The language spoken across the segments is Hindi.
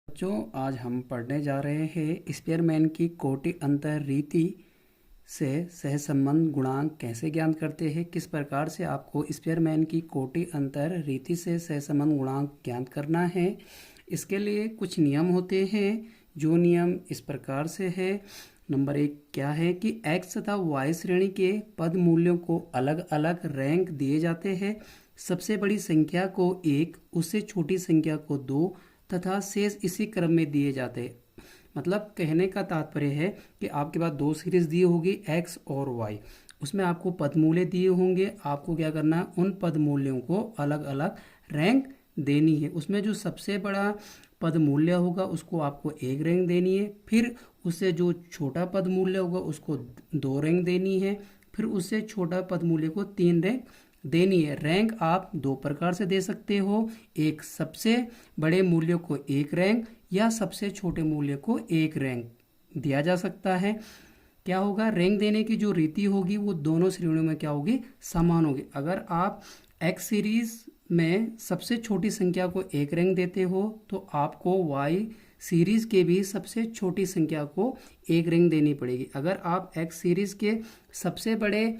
बच्चों, आज हम पढ़ने जा रहे हैं स्पेयरमैन की कोटि अंतर रीति से सहसंबंध गुणांक कैसे ज्ञात करते हैं। किस प्रकार से आपको स्पेयरमैन की कोटि अंतर रीति से सहसंबंध गुणांक ज्ञात करना है। इसके लिए कुछ नियम होते हैं। जो नियम इस प्रकार से है। नंबर 1 क्या है कि x तथा y श्रेणी के पद मूल्यों को अलग अलग रैंक दिए जाते हैं। सबसे बड़ी संख्या को 1, उससे छोटी संख्या को 2 तथा शेष इसी क्रम में दिए जाते हैं। मतलब कहने का तात्पर्य है कि आपके पास दो सीरीज दी होगी x और y, उसमें आपको पद मूल्य दिए होंगे। आपको क्या करना है, उन पद मूल्यों को अलग अलग रैंक देनी है। उसमें जो सबसे बड़ा पद मूल्य होगा उसको आपको 1 रैंक देनी है। फिर उससे जो छोटा पद मूल्य होगा उसको 2 रैंक देनी है। फिर उससे छोटा पद मूल्य को 3 रैंक देनी है। रैंक आप 2 प्रकार से दे सकते हो। एक, सबसे बड़े मूल्य को 1 रैंक या सबसे छोटे मूल्य को 1 रैंक दिया जा सकता है। क्या होगा, रैंक देने की जो रीति होगी वो दोनों श्रेणियों में क्या होगी, समान होगी। अगर आप एक्स सीरीज में सबसे छोटी संख्या को 1 रैंक देते हो तो आपको वाई सीरीज के भी सबसे छोटी संख्या को 1 रैंक देनी पड़ेगी। अगर आप एक्स सीरीज के सबसे बड़े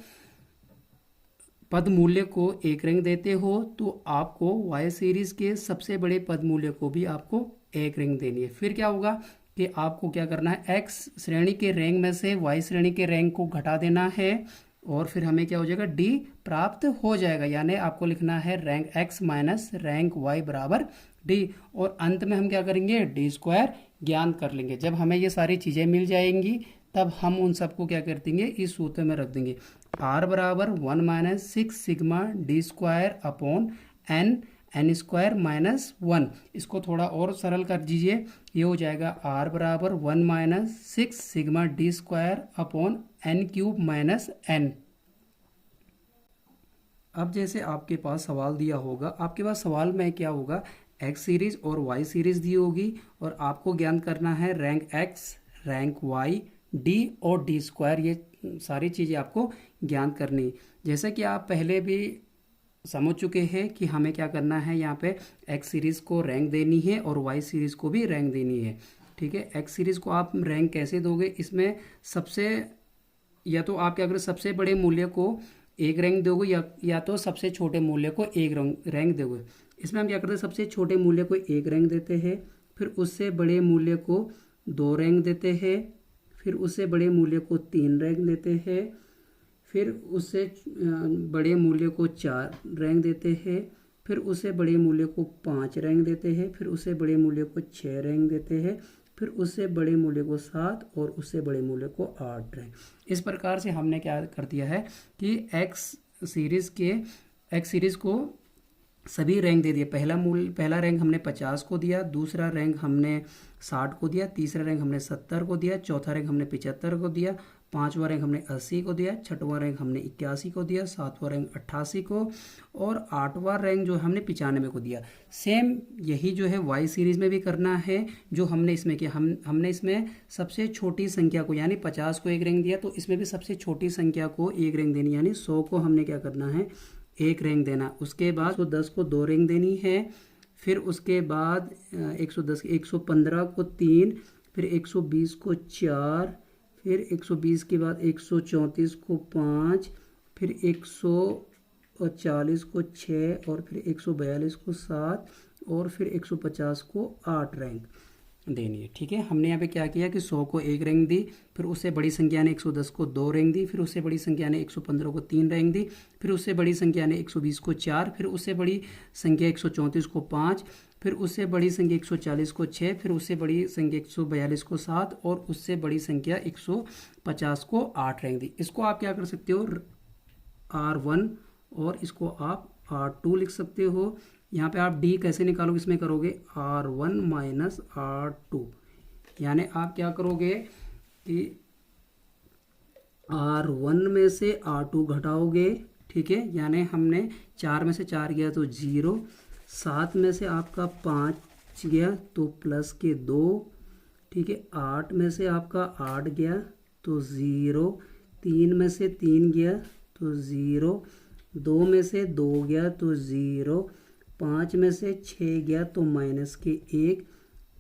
पद मूल्य को 1 रैंक देते हो तो आपको वाई सीरीज के सबसे बड़े पद मूल्य को भी आपको 1 रैंक देनी है। फिर क्या होगा कि आपको क्या करना है, एक्स श्रेणी के रैंक में से वाई श्रेणी के रैंक को घटा देना है और फिर हमें क्या हो जाएगा, डी प्राप्त हो जाएगा। यानी आपको लिखना है rank x minus rank y बराबर डी। और अंत में हम क्या करेंगे, डी स्क्वायर ज्ञात कर लेंगे। जब हमें ये सारी चीज़ें मिल जाएंगी तब हम उन सबको क्या कर देंगे, इस सूत्र में रख देंगे। आर बराबर 1 minus 6 sigma d square upon n square minus 1। इसको थोड़ा और सरल कर दीजिए, ये हो जाएगा आर बराबर 1 minus 6 sigma d square upon n cube minus n. अब जैसे आपके पास सवाल दिया होगा, आपके पास सवाल में क्या होगा, एक्स सीरीज और वाई सीरीज दी होगी और आपको ज्ञात करना है rank x, rank y, d और डी स्क्वायर। ये सारी चीज़ें आपको ज्ञात करनी। जैसे कि आप पहले भी समझ चुके हैं कि हमें क्या करना है, यहाँ पे एक्स सीरीज़ को रैंक देनी है और वाई सीरीज़ को भी रैंक देनी है। ठीक है, एक्स सीरीज़ को आप रैंक कैसे दोगे, इसमें सबसे, या तो आप क्या करोगे, सबसे बड़े मूल्य को 1 रैंक दोगे या तो सबसे छोटे मूल्य को 1 रैंक दोगे। इसमें हम क्या करते हैं, सबसे छोटे मूल्य को 1 रैंक देते हैं, फिर उससे बड़े मूल्य को 2 रैंक देते हैं, फिर उससे बड़े मूल्य को 3 रैंक देते हैं, फिर उससे बड़े मूल्य को 4 रैंक देते हैं, फिर उससे बड़े मूल्य को 5 रैंक देते हैं, फिर उससे बड़े मूल्य को 6 रैंक देते हैं, फिर उससे बड़े मूल्य को 7 और उससे बड़े मूल्य को 8 रैंक। इस प्रकार से हमने क्या कर दिया है कि एक्स सीरीज़ को सभी रैंक दे दिए। पहला रैंक हमने 50 को दिया, दूसरा रैंक हमने 60 को दिया, तीसरा रैंक हमने 70 को दिया, चौथा रैंक हमने 75 को दिया, पांचवा रैंक हमने 80 को दिया, छठवां रैंक हमने 81 को दिया, सातवां रैंक 88 को और आठवां रैंक जो हमने 95 को दिया। सेम यही जो है वाई सीरीज़ में भी करना है। जो हमने इसमें किया, हमने इसमें सबसे छोटी संख्या को यानी 50 को 1 रैंक दिया, तो इसमें भी सबसे छोटी संख्या को 1 रैंक देनी, यानी 100 को हमने क्या करना है, 1 रैंक देना। उसके बाद 110 को 2 रैंक देनी है, फिर उसके बाद 115 को 3, फिर 120 को 4, फिर 120 के बाद 134 को 5, फिर 140 को 6 और फिर 142 को 7 और फिर 150 को 8 रैंक देनी है। ठीक है, हमने यहाँ पे क्या किया कि 100 को 1 रैंक दी, फिर उससे बड़ी संख्या ने 110 को 2 रैंक दी, फिर उससे बड़ी संख्या ने 115 को 3 रैंक दी, फिर उससे बड़ी संख्या ने 120 को 4, फिर उससे बड़ी संख्या 134 को 5, फिर उससे बड़ी संख्या 140 को 6, फिर उससे बड़ी संख्या 142 को 7 और उससे बड़ी संख्या 150 को 8 रैंक दी। इसको आप क्या कर सकते हो, R1 और इसको आप R2 लिख सकते हो। यहाँ पे आप डी कैसे निकालोगे, इसमें करोगे R1 माइनस R2, यानी आप क्या करोगे कि R1 में से R2 घटाओगे। ठीक है, यानी हमने 4 में से 4 गया तो 0, 7 में से आपका 5 गया तो प्लस के 2, ठीक है, 8 में से आपका 8 गया तो 0, 3 में से 3 गया तो 0, 2 में से 2 गया तो 0, 5 में से 6 गया तो -1,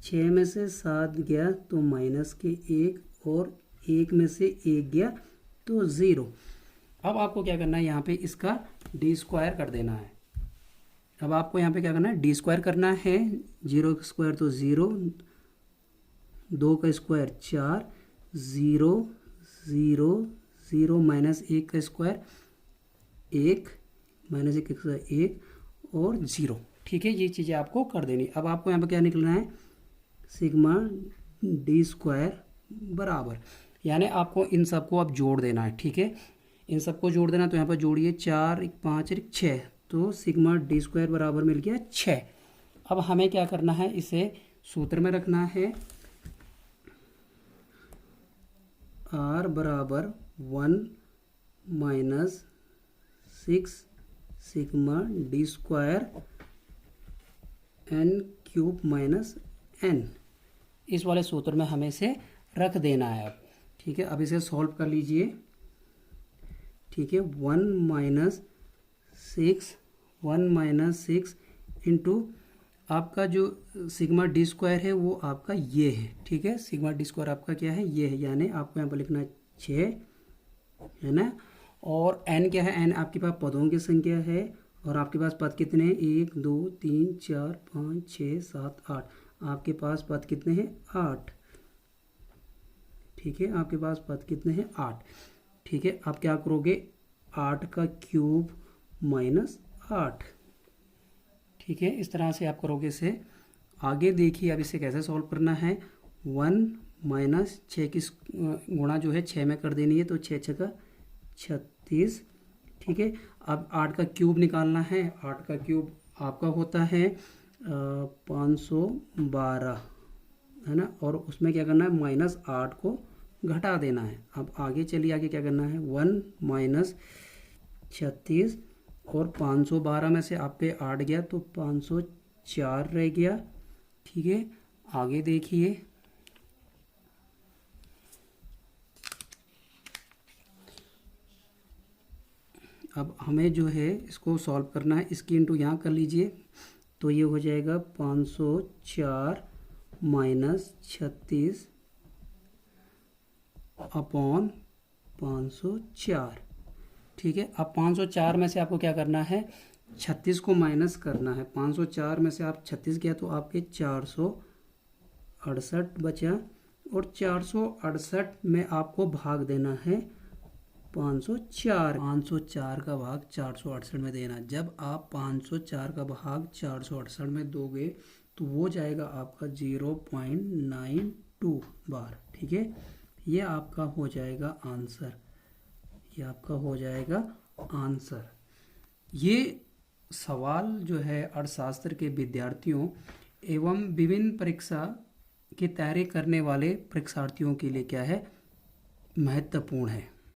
6 में से 7 गया तो माइनस के 1 और 1 में से 1 गया तो 0। अब आपको क्या करना है, यहाँ पे इसका डी स्क्वायर कर देना है। अब आपको यहाँ पे क्या करना है, डी स्क्वायर करना है। 0 का स्क्वायर तो 0, 2 का स्क्वायर 4, 0 0 0 माइनस 1 का स्क्वायर 1, माइनस 1 का स्क्वायर 1 और 0। ठीक है, ये चीज़ें आपको कर देनी। अब आपको यहाँ पे क्या निकलना है, सिग्मा डी स्क्वायर बराबर, यानी आपको इन सबको अब जोड़ देना है। ठीक है, इन सबको जोड़ देना, तो यहाँ पर जोड़िए 4 1 5 1 6, तो सिग्मा डी स्क्वायर बराबर मिल गया 6। अब हमें क्या करना है, इसे सूत्र में रखना है। r बराबर 1 minus 6 sigma d square n cube minus n, इस वाले सूत्र में हमें इसे रख देना है अब। ठीक है, अब इसे सॉल्व कर लीजिए। ठीक है, 1 माइनस 6 इंटू आपका जो सिग्मा डी स्क्वायर है वो आपका ये है। ठीक है, सिग्मा डी स्क्वायर आपका क्या है, ये है, यानी आपको यहाँ पर लिखना है 6, है ना। और n क्या है, n आपके पास पदों की संख्या है, और आपके पास पद कितने हैं, 1 2 3 4 5 6 7 8, आपके पास पद कितने हैं, 8। ठीक है, आपके पास पद कितने हैं, 8। ठीक है, आप क्या करोगे, 8 का क्यूब माइनस 8। ठीक है, इस तरह से आप करोगे इसे। आगे देखिए अब इसे कैसे सॉल्व करना है। 1 माइनस 6 की गुणा जो है 6 में कर देनी है, तो 6 6 का 36। ठीक है, अब 8 का क्यूब निकालना है। 8 का क्यूब आपका होता है 512, है ना, और उसमें क्या करना है, माइनस 8 को घटा देना है। अब आगे चलिए, आगे क्या करना है, 1 माइनस 36 और 512 में से आप पे 8 गया तो 504 रह गया। ठीक है, आगे देखिए, अब हमें जो है इसको सॉल्व करना है। इसकी इंटू यहाँ कर लीजिए, तो ये हो जाएगा 504 माइनस 36 अपॉन 504। ठीक है, अब 504 में से आपको क्या करना है, 36 को माइनस करना है। 504 में से आप 36 किया तो आपके 468 बचा, और 468 में आपको भाग देना है 504। 504 का भाग 468 में देना। जब आप 504 का भाग 468 में दोगे तो वो जाएगा आपका 0.92 बार। ठीक है, ये आपका हो जाएगा आंसर, ये आपका हो जाएगा आंसर। ये सवाल जो है अर्थशास्त्र के विद्यार्थियों एवं विभिन्न परीक्षा की तैयारी करने वाले परीक्षार्थियों के लिए क्या है, महत्वपूर्ण है।